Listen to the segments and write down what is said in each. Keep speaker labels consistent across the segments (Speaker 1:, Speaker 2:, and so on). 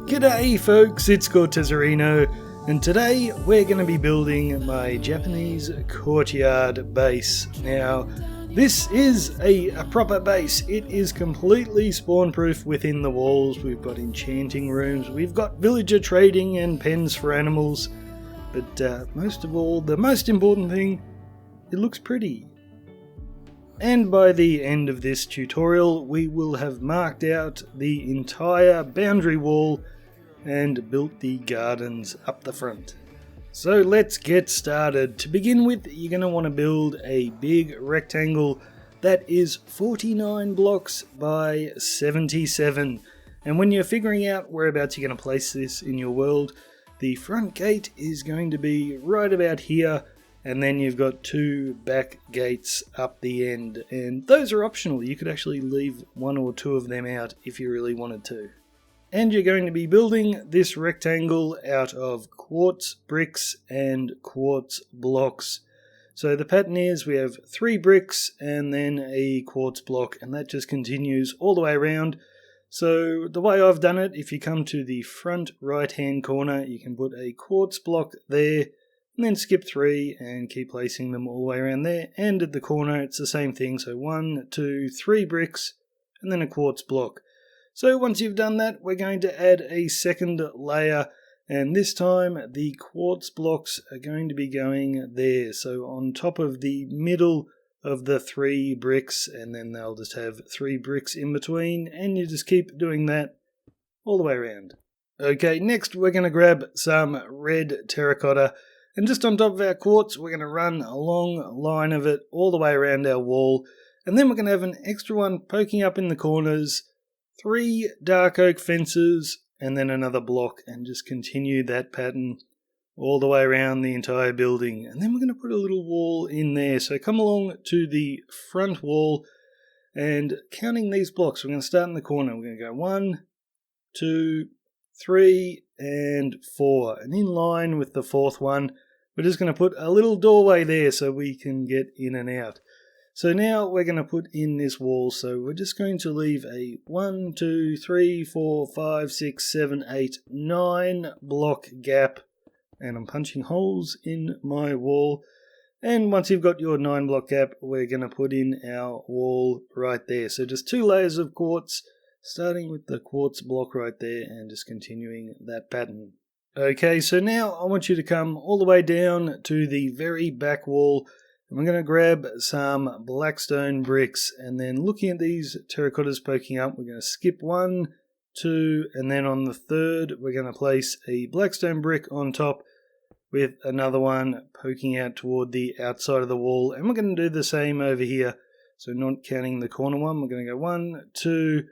Speaker 1: G'day folks, it's Cortezerino, and today we're going to be building my Japanese Courtyard Base. Now, this is a proper base. It is completely spawn-proof within the walls. We've got enchanting rooms, we've got villager trading and pens for animals, but most of all, the most important thing, it looks pretty. And by the end of this tutorial, we will have marked out the entire boundary wall and built the gardens up the front. So let's get started. To begin with, you're going to want to build a big rectangle that is 49 blocks by 77. And when you're figuring out whereabouts you're going to place this in your world, the front gate is going to be right about here, and then you've got two back gates up the end, and those are optional. You could actually leave one or two of them out if you really wanted to. And you're going to be building this rectangle out of quartz bricks and quartz blocks. So the pattern is we have 3 bricks and then a quartz block, and that just continues all the way around. So the way I've done it, if you come to the front right hand corner, you can put a quartz block there, and then skip 3 and keep placing them all the way around there. And at the corner it's the same thing, so 1, 2, 3 bricks and then a quartz block. So once you've done that, we're going to add a second layer, and this time the quartz blocks are going to be going there, so on top of the middle of the 3 bricks, and then they'll just have 3 bricks in between, and you just keep doing that all the way around. Okay, next we're going to grab some red terracotta, and just on top of our quartz, we're going to run a long line of it all the way around our wall. And then we're going to have an extra one poking up in the corners, 3 dark oak fences, and then another block, and just continue that pattern all the way around the entire building. And then we're going to put a little wall in there. So come along to the front wall, and counting these blocks, we're going to start in the corner. We're going to go 1, 2, 3, and 4. And in line with the 4th one, we're just going to put a little doorway there so we can get in and out. So now we're going to put in this wall, so we're just going to leave a 1, 2, 3, 4, 5, 6, 7, 8, 9 block gap, and I'm punching holes in my wall. And once you've got your 9 block gap, we're going to put in our wall right there. So just 2 layers of quartz, starting with the quartz block right there and just continuing that pattern. Okay, so now I want you to come all the way down to the very back wall, and we're going to grab some blackstone bricks, and then looking at these terracottas poking up, we're going to skip 1, 2, and then on the 3rd we're going to place a blackstone brick on top with another one poking out toward the outside of the wall, and we're going to do the same over here. So not counting the corner one, we're going to go 1, 2,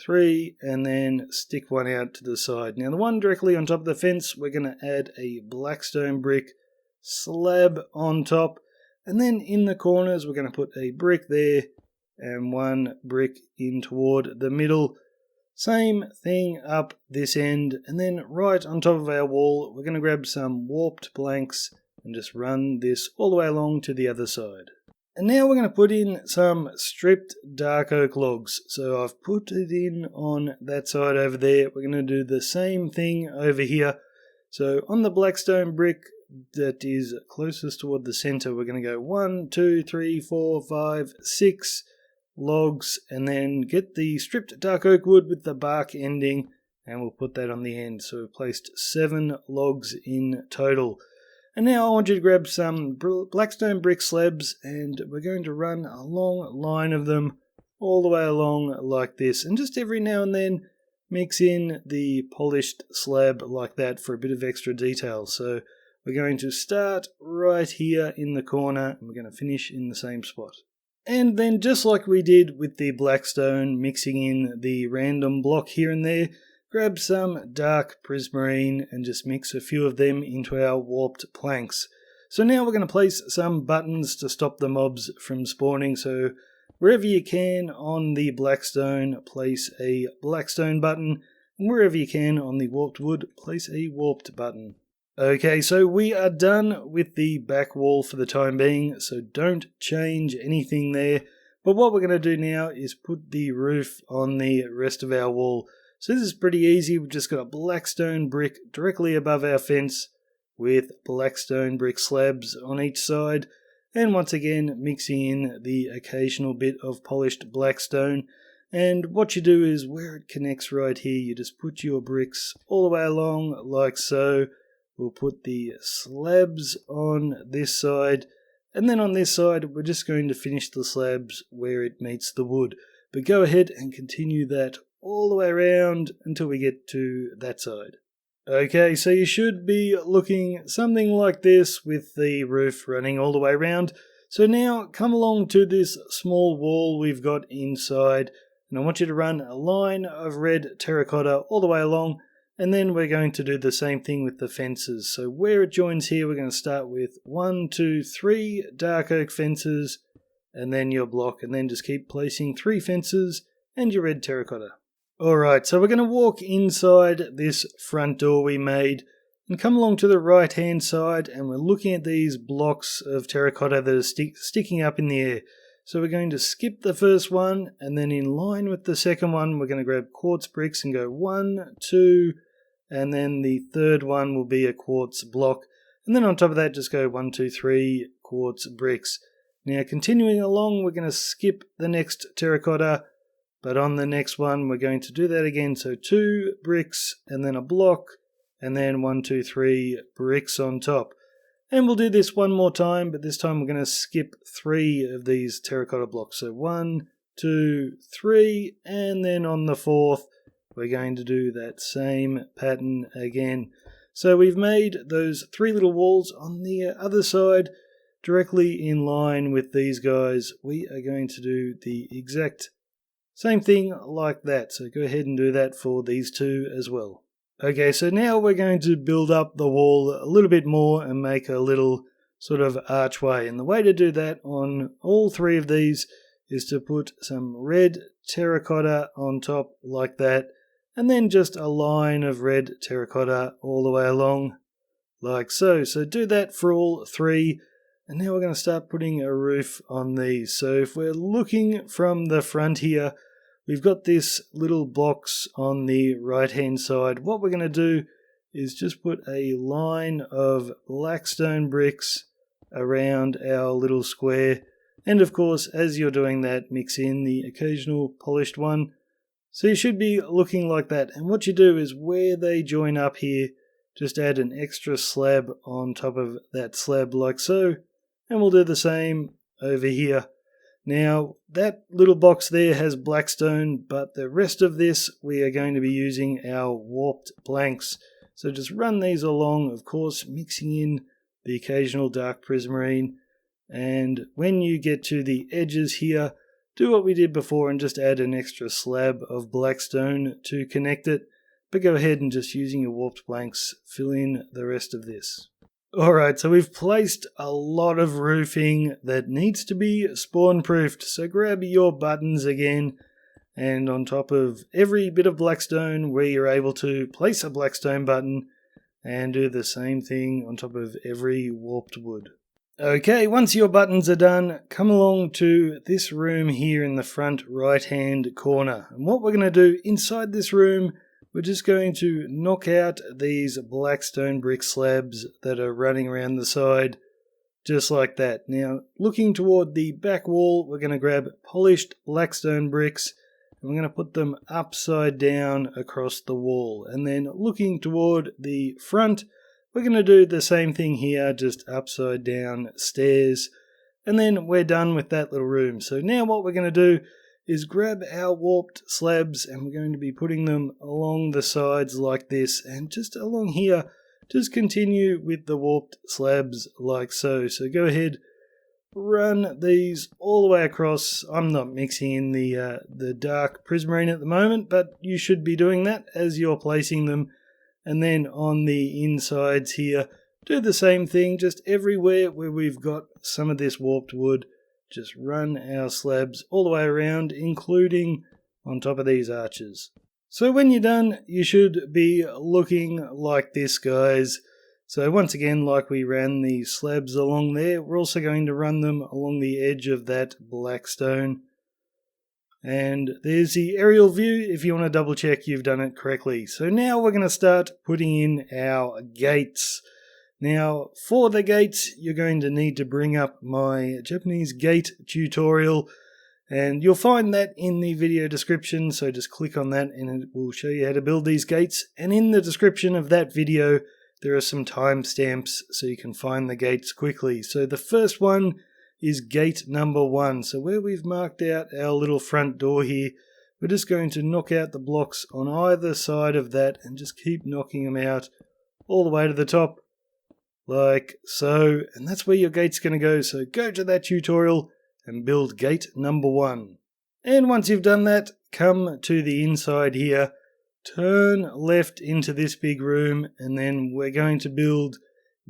Speaker 1: 3, and then stick one out to the side. Now the one directly on top of the fence, we're going to add a blackstone brick slab on top, and then in the corners we're going to put a brick there and 1 brick in toward the middle. Same thing up this end, and then right on top of our wall we're going to grab some warped planks and just run this all the way along to the other side. And now we're going to put in some stripped dark oak logs. So I've put it in on that side over there. We're going to do the same thing over here. So on the blackstone brick that is closest toward the center, we're going to go 1, 2, 3, 4, 5, 6 logs, and then get the stripped dark oak wood with the bark ending, and we'll put that on the end. So we've placed 7 logs in total. And now I want you to grab some blackstone brick slabs, and we're going to run a long line of them all the way along like this. And just every now and then mix in the polished slab like that for a bit of extra detail. So we're going to start right here in the corner, and we're going to finish in the same spot. And then just like we did with the blackstone, mixing in the random block here and there, grab some dark prismarine and just mix a few of them into our warped planks. So now we're going to place some buttons to stop the mobs from spawning. So wherever you can on the blackstone, place a blackstone button, and wherever you can on the warped wood, place a warped button. Okay, so we are done with the back wall for the time being, so don't change anything there. But what we're going to do now is put the roof on the rest of our wall. So this is pretty easy. We've just got a black stone brick directly above our fence with black stone brick slabs on each side, and once again mixing in the occasional bit of polished black stone. And what you do is where it connects right here, you just put your bricks all the way along like so. We'll put the slabs on this side, and then on this side we're just going to finish the slabs where it meets the wood. But go ahead and continue that all the way around until we get to that side. Okay, so you should be looking something like this with the roof running all the way around. So now come along to this small wall we've got inside, and I want you to run a line of red terracotta all the way along, and then we're going to do the same thing with the fences. So where it joins here, we're going to start with 1, 2, 3 dark oak fences, and then your block, and then just keep placing 3 fences and your red terracotta. Alright, so we're going to walk inside this front door we made and come along to the right hand side, and we're looking at these blocks of terracotta that are sticking up in the air. So we're going to skip the first one, and then in line with the second one we're going to grab quartz bricks and go 1, 2, and then the third one will be a quartz block, and then on top of that just go 1, 2, 3 quartz bricks. Now continuing along, we're going to skip the next terracotta, but on the next one we're going to do that again. So 2 bricks and then a block, and then 1, 2, 3 bricks on top. And we'll do this one more time, but this time we're going to skip 3 of these terracotta blocks. So 1, 2, 3, and then on the 4th we're going to do that same pattern again. So we've made those 3 little walls on the other side directly in line with these guys. We are going to do the exact same thing like that. So go ahead and do that for these 2 as well. Okay, so now we're going to build up the wall a little bit more and make a little sort of archway. And the way to do that on all 3 of these is to put some red terracotta on top like that, and then just a line of red terracotta all the way along like so. So do that for all 3. And now we're going to start putting a roof on these. So if we're looking from the front here, we've got this little box on the right hand side. What we're going to do is just put a line of black stone bricks around our little square. And of course, as you're doing that, mix in the occasional polished one. So you should be looking like that. And what you do is where they join up here, just add an extra slab on top of that slab like so. And we'll do the same over here. Now, that little box there has black stone, but the rest of this we are going to be using our warped planks. So just run these along, of course, mixing in the occasional dark prismarine. And when you get to the edges here, do what we did before and just add an extra slab of black stone to connect it. But go ahead and just using your warped planks, fill in the rest of this. Alright, so we've placed a lot of roofing that needs to be spawn proofed. So grab your buttons again, and on top of every bit of blackstone where you're able to, place a blackstone button and do the same thing on top of every warped wood. Okay, once your buttons are done, come along to this room here in the front right hand corner. And what we're going to do inside this room, we're just going to knock out these black stone brick slabs that are running around the side, just like that. Now, looking toward the back wall, we're going to grab polished black stone bricks, and we're going to put them upside down across the wall. And then looking toward the front, we're going to do the same thing here, just upside down stairs. And then we're done with that little room. So now what we're going to do is grab our warped slabs, and we're going to be putting them along the sides like this, and just along here just continue with the warped slabs like so. So go ahead, run these all the way across. I'm not mixing in the dark prismarine at the moment, but you should be doing that as you're placing them. And then on the insides here, do the same thing, just everywhere where we've got some of this warped wood, just run our slabs all the way around, including on top of these arches. So when you're done, you should be looking like this, guys. So once again, like we ran the slabs along there, we're also going to run them along the edge of that black stone. And there's the aerial view if you want to double check you've done it correctly. So now we're going to start putting in our gates. Now for the gates you're going to need to bring up my Japanese gate tutorial, and you'll find that in the video description, so just click on that and it will show you how to build these gates. And in the description of that video there are some timestamps so you can find the gates quickly. So the first one is gate number 1. So where we've marked out our little front door here, we're just going to knock out the blocks on either side of that and just keep knocking them out all the way to the top, like so. And that's where your gate's going to go. So go to that tutorial and build gate number 1. And once you've done that, come to the inside here, turn left into this big room, and then we're going to build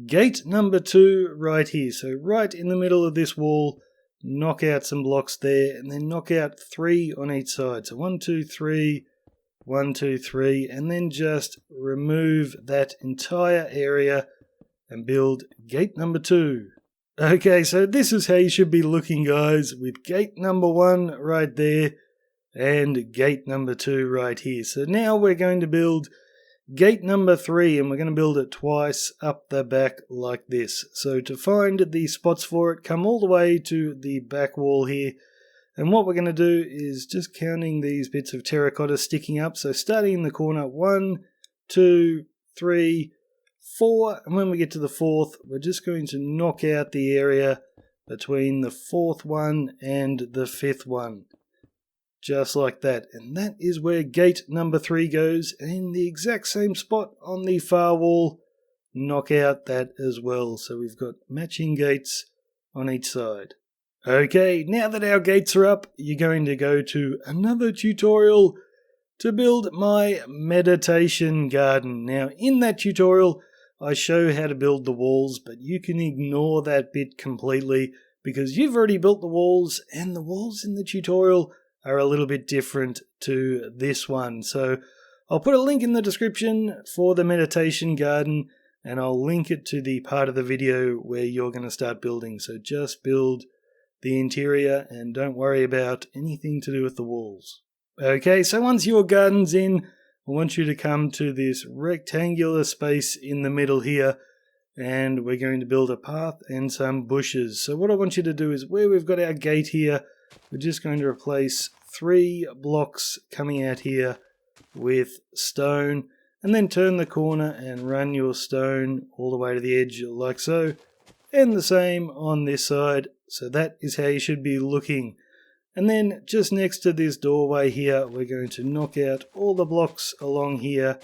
Speaker 1: gate number 2 right here. So right in the middle of this wall, knock out some blocks there, and then knock out 3 on each side. So 1, 2, 3, 1, 2, 3, and then just remove that entire area and build gate number 2. Okay, so this is how you should be looking, guys, with gate number 1 right there and gate number 2 right here. So now we're going to build gate number 3, and we're going to build it twice up the back like this. So to find the spots for it, come all the way to the back wall here, and what we're going to do is just counting these bits of terracotta sticking up. So starting in the corner, 1, 2, 3, 4, and when we get to the 4th, we're just going to knock out the area between the 4th one and the 5th one. Just like that. And that is where gate number 3 goes. And in the exact same spot on the far wall, knock out that as well. So we've got matching gates on each side. Okay, now that our gates are up, you're going to go to another tutorial to build my meditation garden. Now in that tutorial, I show how to build the walls, but you can ignore that bit completely because you've already built the walls, and the walls in the tutorial are a little bit different to this one. So I'll put a link in the description for the meditation garden, and I'll link it to the part of the video where you're going to start building. So just build the interior and don't worry about anything to do with the walls. Okay, so once your garden's in, I want you to come to this rectangular space in the middle here, and we're going to build a path and some bushes. So what I want you to do is, where we've got our gate here, we're just going to replace 3 blocks coming out here with stone, and then turn the corner and run your stone all the way to the edge like so, and the same on this side. So that is how you should be looking. And then just next to this doorway here, we're going to knock out all the blocks along here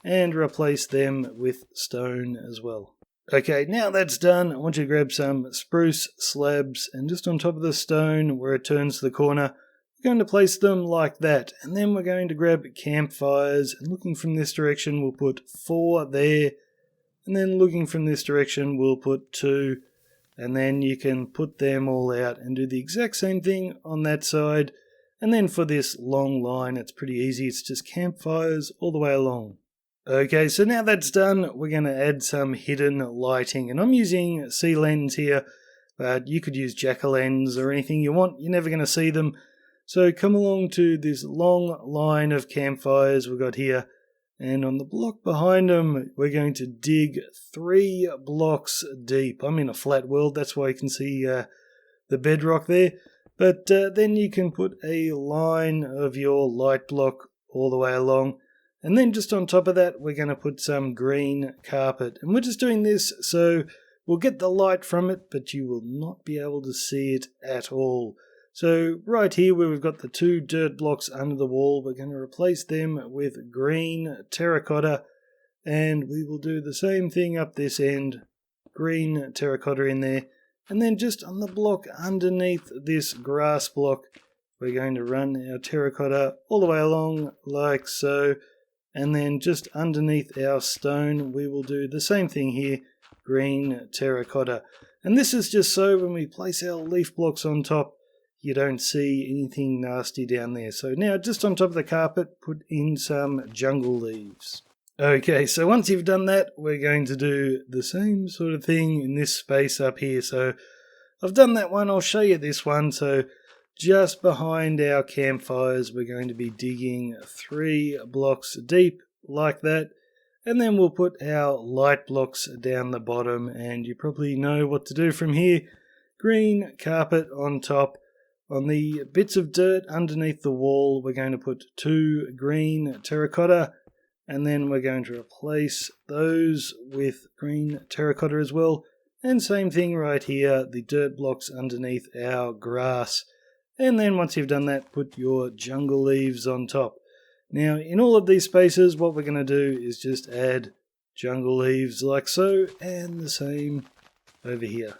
Speaker 1: and replace them with stone as well. Okay, now that's done, I want you to grab some spruce slabs, and just on top of the stone where it turns to the corner, we're going to place them like that. And then we're going to grab campfires, and looking from this direction we'll put 4 there, and then looking from this direction we'll put 2, and then you can put them all out and do the exact same thing on that side. And then for this long line, it's pretty easy, it's just campfires all the way along. Okay, so now that's done, we're going to add some hidden lighting, and I'm using sea lens here, but you could use jack-o'-lens or anything you want, you're never going to see them. So come along to this long line of campfires we've got here, and on the block behind them we're going to dig 3 blocks deep. I'm in a flat world, that's why you can see the bedrock there, but then you can put a line of your light block all the way along. And then just on top of that, we're going to put some green carpet. And we're just doing this so we'll get the light from it, but you will not be able to see it at all. So right here where we've got the 2 dirt blocks under the wall, we're going to replace them with green terracotta. And we will do the same thing up this end. Green terracotta in there. And then just on the block underneath this grass block, we're going to run our terracotta all the way along like so. And then just underneath our stone, we will do the same thing here, green terracotta. And this is just so when we place our leaf blocks on top, you don't see anything nasty down there. So now just on top of the carpet, put in some jungle leaves. Okay, so once you've done that, we're going to do the same sort of thing in this space up here. So I've done that one, I'll show you this one. So just behind our campfires, we're going to be digging 3 blocks deep like that. And then we'll put our light blocks down the bottom, and you probably know what to do from here. Green carpet on top. On the bits of dirt underneath the wall, we're going to put 2 green terracotta, and then we're going to replace those with green terracotta as well. And same thing right here, the dirt blocks underneath our grass. And then once you've done that, put your jungle leaves on top. Now, in all of these spaces, what we're going to do is just add jungle leaves like so, and the same over here.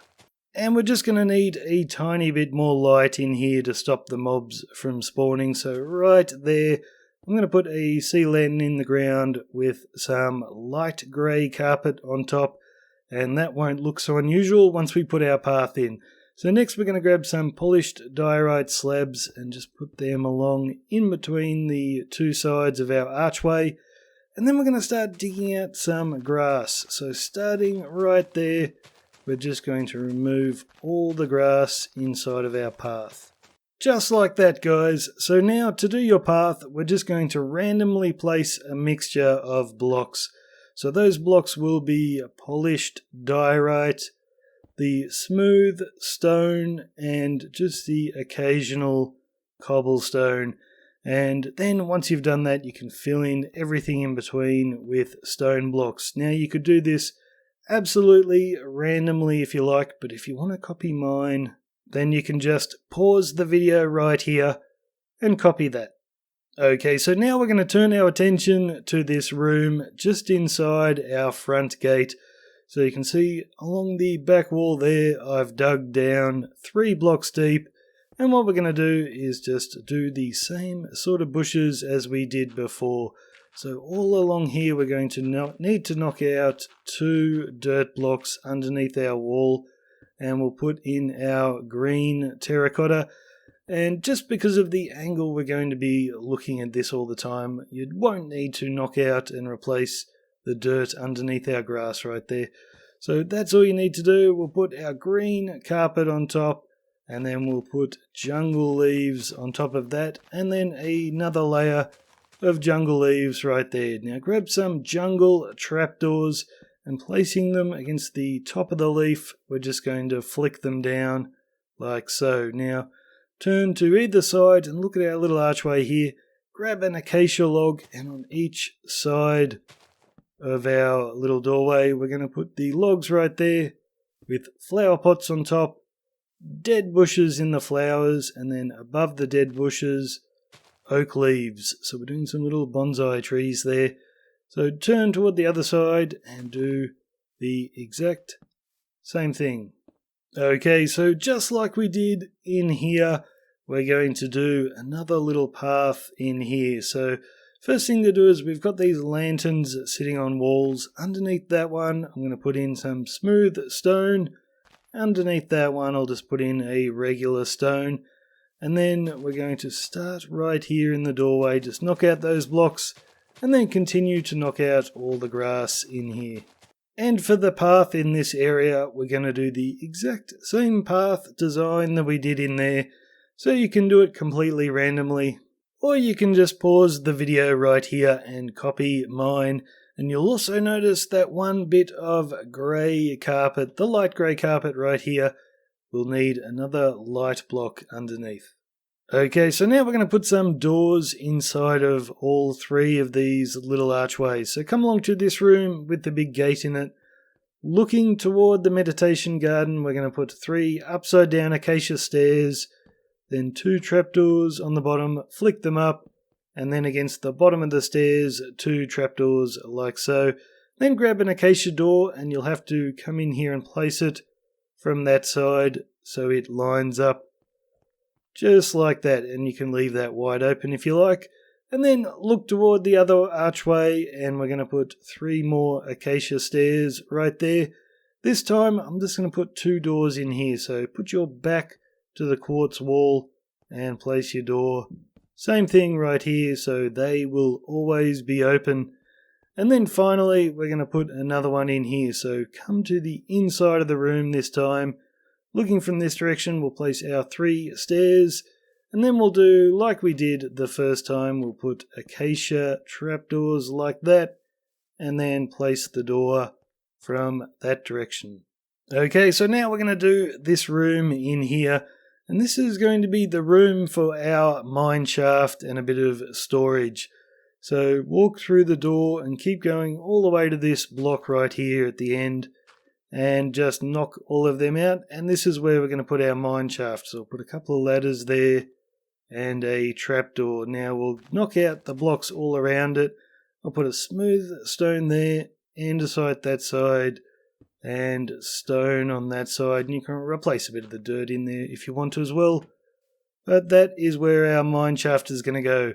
Speaker 1: And we're just going to need a tiny bit more light in here to stop the mobs from spawning. So right there, I'm going to put a sea lantern in the ground with some light grey carpet on top, and that won't look so unusual once we put our path in. So next we're going to grab some polished diorite slabs and just put them along in between the 2 sides of our archway. And then we're going to start digging out some grass. So starting right there, we're just going to remove all the grass inside of our path. Just like that, guys. So now to do your path, we're just going to randomly place a mixture of blocks. So those blocks will be polished diorite, the smooth stone, and just the occasional cobblestone. And then once you've done that, you can fill in everything in between with stone blocks. Now you could do this absolutely randomly if you like, but if you want to copy mine, then you can just pause the video right here and copy that. Okay, so now we're going to turn our attention to this room just inside our front gate. So you can see along the back wall there, I've dug down 3 blocks deep. And what we're going to do is just do the same sort of bushes as we did before. So all along here, we're going to need to knock out 2 dirt blocks underneath our wall. And we'll put in our green terracotta. And just because of the angle we're going to be looking at this all the time, you won't need to knock out and replace the dirt underneath our grass right there. So that's all you need to do. We'll put our green carpet on top, and then we'll put jungle leaves on top of that, and then another layer of jungle leaves right there. Now grab some jungle trapdoors, and placing them against the top of the leaf, we're just going to flick them down like so. Now turn to either side and look at our little archway here. Grab an acacia log, and on each side of our little doorway, we're going to put the logs right there with flower pots on top, dead bushes in the flowers, and then above the dead bushes, oak leaves. So we're doing some little bonsai trees there. So turn toward the other side and do the exact same thing. Okay, so just like we did in here, we're going to do another little path in here. So first thing to do is we've got these lanterns sitting on walls. Underneath that one, I'm going to put in some smooth stone. Underneath that one, I'll just put in a regular stone. And then we're going to start right here in the doorway. Just knock out those blocks and then continue to knock out all the grass in here. And for the path in this area, we're going to do the exact same path design that we did in there. So you can do it completely randomly. Or you can just pause the video right here and copy mine. And you'll also notice that one bit of grey carpet, the light grey carpet right here, will need another light block underneath. Okay, so now we're going to put some doors inside of all 3 of these little archways. So come along to this room with the big gate in it. Looking toward the meditation garden, we're going to put 3 upside down acacia stairs, then 2 trapdoors on the bottom, flick them up, and then against the bottom of the stairs, 2 trapdoors like so. Then grab an acacia door, and you'll have to come in here and place it from that side so it lines up just like that, and you can leave that wide open if you like. And then look toward the other archway, and we're going to put 3 more acacia stairs right there. This time I'm just going to put 2 doors in here, so put your back to the quartz wall and place your door. Same thing right here, so they will always be open. And then finally we're going to put another one in here, so come to the inside of the room this time. Looking from this direction, we'll place our 3 stairs, And then we'll do like we did the first time. We'll put acacia trapdoors like that, and then place the door from that direction. Okay, so now we're going to do this room in here, and this is going to be the room for our mine shaft and a bit of storage. So walk through the door and keep going all the way to this block right here at the end, and just knock all of them out, and this is where we're going to put our mine shaft. So we'll put a couple of ladders there and a trapdoor. Now we'll knock out the blocks all around it. I'll put a smooth stone there, andesite that side, and stone on that side, and you can replace a bit of the dirt in there if you want to as well. But that is where our mine shaft is going to go.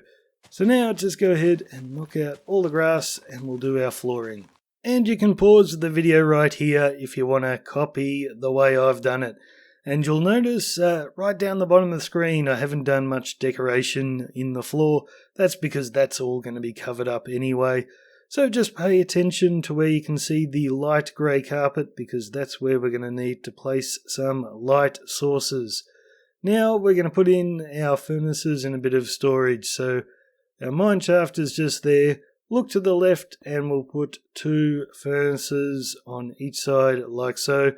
Speaker 1: So now just go ahead and knock out all the grass and we'll do our flooring. And you can pause the video right here if you want to copy the way I've done it. And you'll notice right down the bottom of the screen I haven't done much decoration in the floor. That's because that's all going to be covered up anyway. So just pay attention to where you can see the light grey carpet, because that's where we're going to need to place some light sources. Now we're going to put in our furnaces and a bit of storage. So our mine shaft is just there. Look to the left and we'll put 2 furnaces on each side like so.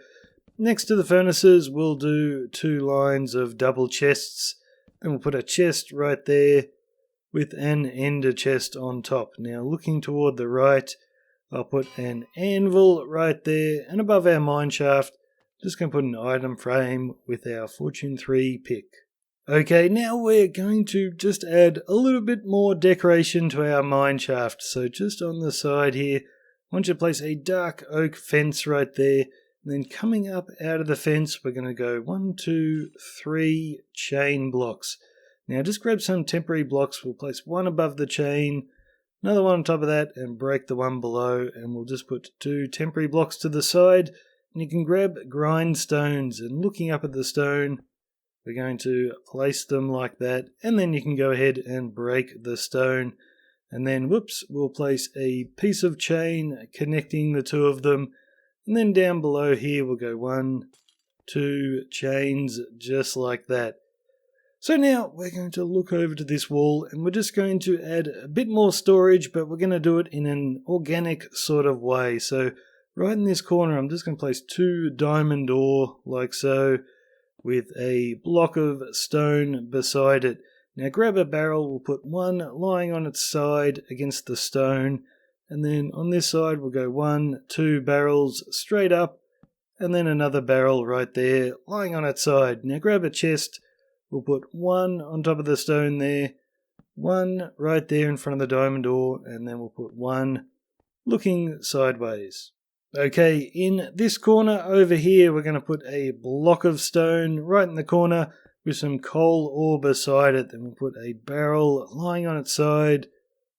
Speaker 1: Next to the furnaces we'll do 2 lines of double chests, and we'll put a chest right there with an ender chest on top. Now looking toward the right, I'll put an anvil right there, and above our mine shaft just going to put an item frame with our Fortune 3 pick. Okay, now we're going to just add a little bit more decoration to our mine shaft. So just on the side here, I want you to place a dark oak fence right there, and then coming up out of the fence we're going to go 1, 2, 3 chain blocks. Now just grab some temporary blocks. We'll place one above the chain, another one on top of that, and break the one below, and we'll just put 2 temporary blocks to the side. And you can grab grindstones, and looking up at the stone we're going to place them like that, and then you can go ahead and break the stone. And then whoops, we'll place a piece of chain connecting the 2 of them, and then down below here we'll go 1, 2 chains just like that. So now we're going to look over to this wall, and we're just going to add a bit more storage, but we're going to do it in an organic sort of way. So right in this corner I'm just going to place 2 diamond ore like so, with a block of stone beside it. Now grab a barrel, we'll put 1 lying on its side against the stone, and then on this side we'll go 1, 2 barrels straight up, and then another barrel right there lying on its side. Now grab a chest, we'll put 1 on top of the stone there, 1 right there in front of the diamond ore, and then we'll put 1 looking sideways. Okay, in this corner over here we're going to put a block of stone right in the corner with some coal ore beside it. Then we'll put a barrel lying on its side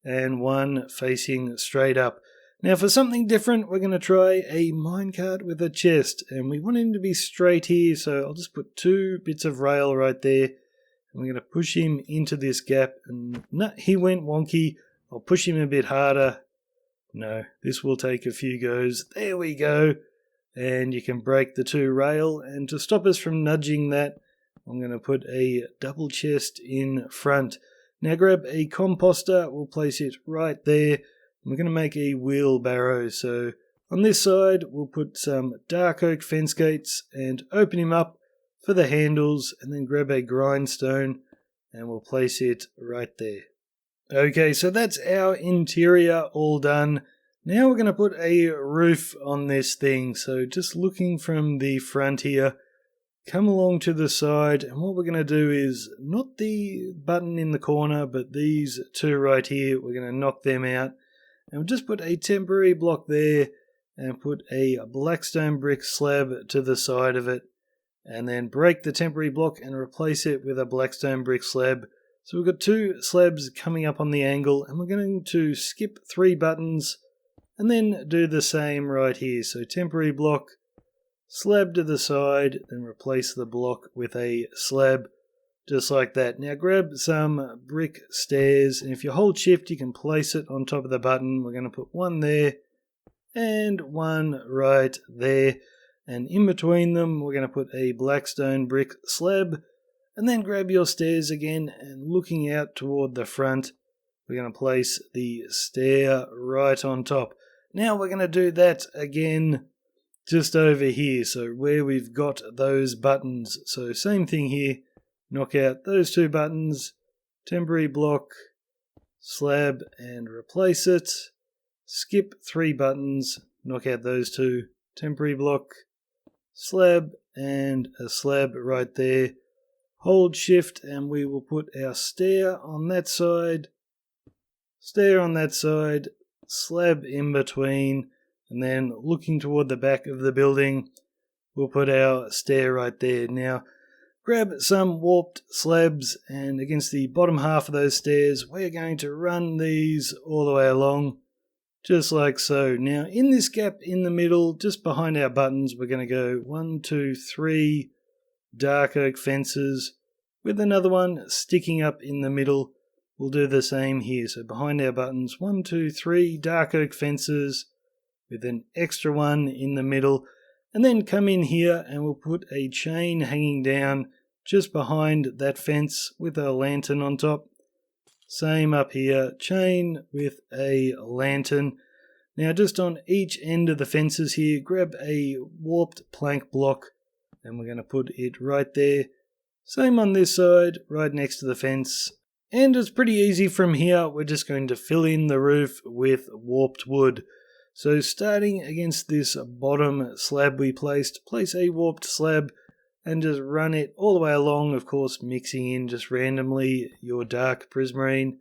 Speaker 1: and 1 facing straight up. Now for something different we're going to try a minecart with a chest, and we want him to be straight here, so I'll just put 2 bits of rail right there, and we're going to push him into this gap. And no, he went wonky. I'll push him a bit harder. No, this will take a few goes. There we go. And you can break the 2 rail, and to stop us from nudging that, I'm going to put a double chest in front. Now grab a composter, we'll place it right there. We're going to make a wheelbarrow. So on this side we'll put some dark oak fence gates and open him up for the handles, and then grab a grindstone and we'll place it right there. Okay, so that's our interior all done. Now we're going to put a roof on this thing. So just looking from the front here, come along to the side, and what we're going to do is not the button in the corner, but these 2 right here, we're going to knock them out. And we'll just put a temporary block there and put a blackstone brick slab to the side of it, and then break the temporary block and replace it with a blackstone brick slab. So we've got 2 slabs coming up on the angle, and we're going to skip 3 buttons and then do the same right here. So temporary block, slab to the side, then replace the block with a slab just like that. Now grab some brick stairs, and if you hold shift you can place it on top of the button. We're going to put 1 there and 1 right there, and in between them we're going to put a blackstone brick slab. And then grab your stairs again, and looking out toward the front, we're going to place the stair right on top. Now we're going to do that again just over here, so where we've got those buttons. So same thing here, knock out those two buttons, temporary block, slab, and replace it. Skip 3 buttons, knock out those two, temporary block, slab, and a slab right there. Hold shift and we will put our stair on that side, slab in between, and then looking toward the back of the building, we'll put our stair right there. Now, grab some warped slabs, and against the bottom half of those stairs, we're going to run these all the way along, just like so. Now, in this gap in the middle, just behind our buttons, we're going to go 1, 2, 3 dark oak fences with another one sticking up in the middle. We'll do the same here. So behind our buttons, 1, 2, 3 dark oak fences with an extra one in the middle. And then come in here and we'll put a chain hanging down just behind that fence with a lantern on top. Same up here, chain with a lantern. Now just on each end of the fences here, grab a warped plank block and we're going to put it right there. Same on this side, right next to the fence. And it's pretty easy from here. We're just going to fill in the roof with warped wood. So starting against this bottom slab we placed, place a warped slab and just run it all the way along, of course mixing in just randomly your dark prismarine,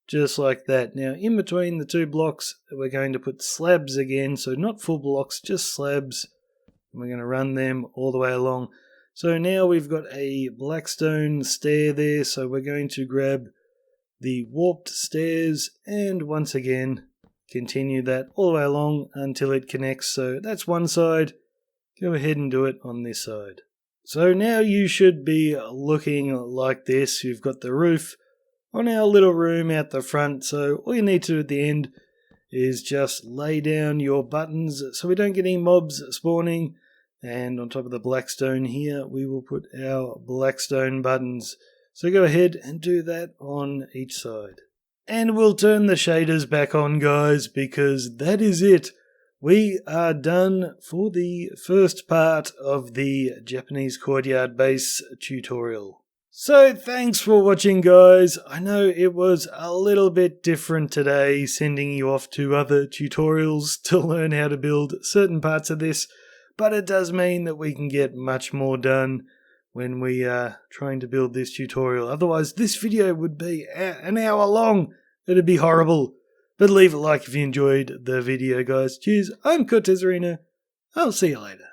Speaker 1: just like that. Now in between the two blocks we're going to put slabs again, so not full blocks, just slabs. We're going to run them all the way along. So now we've got a blackstone stair there, so we're going to grab the warped stairs and once again continue that all the way along until it connects. So that's one side. Go ahead and do it on this side. So now you should be looking like this. You've got the roof on our little room out the front, so all you need to do at the end is just lay down your buttons so we don't get any mobs spawning. And on top of the blackstone here, we will put our blackstone buttons. So go ahead and do that on each side. And we'll turn the shaders back on, guys, because that is it. We are done for the first part of the Japanese Courtyard Base tutorial. So thanks for watching, guys. I know it was a little bit different today, sending you off to other tutorials to learn how to build certain parts of this, but it does mean that we can get much more done when we are trying to build this tutorial. Otherwise, this video would be an hour long. It'd be horrible. But leave a like if you enjoyed the video, guys. Cheers. I'm Cortezerino. I'll see you later.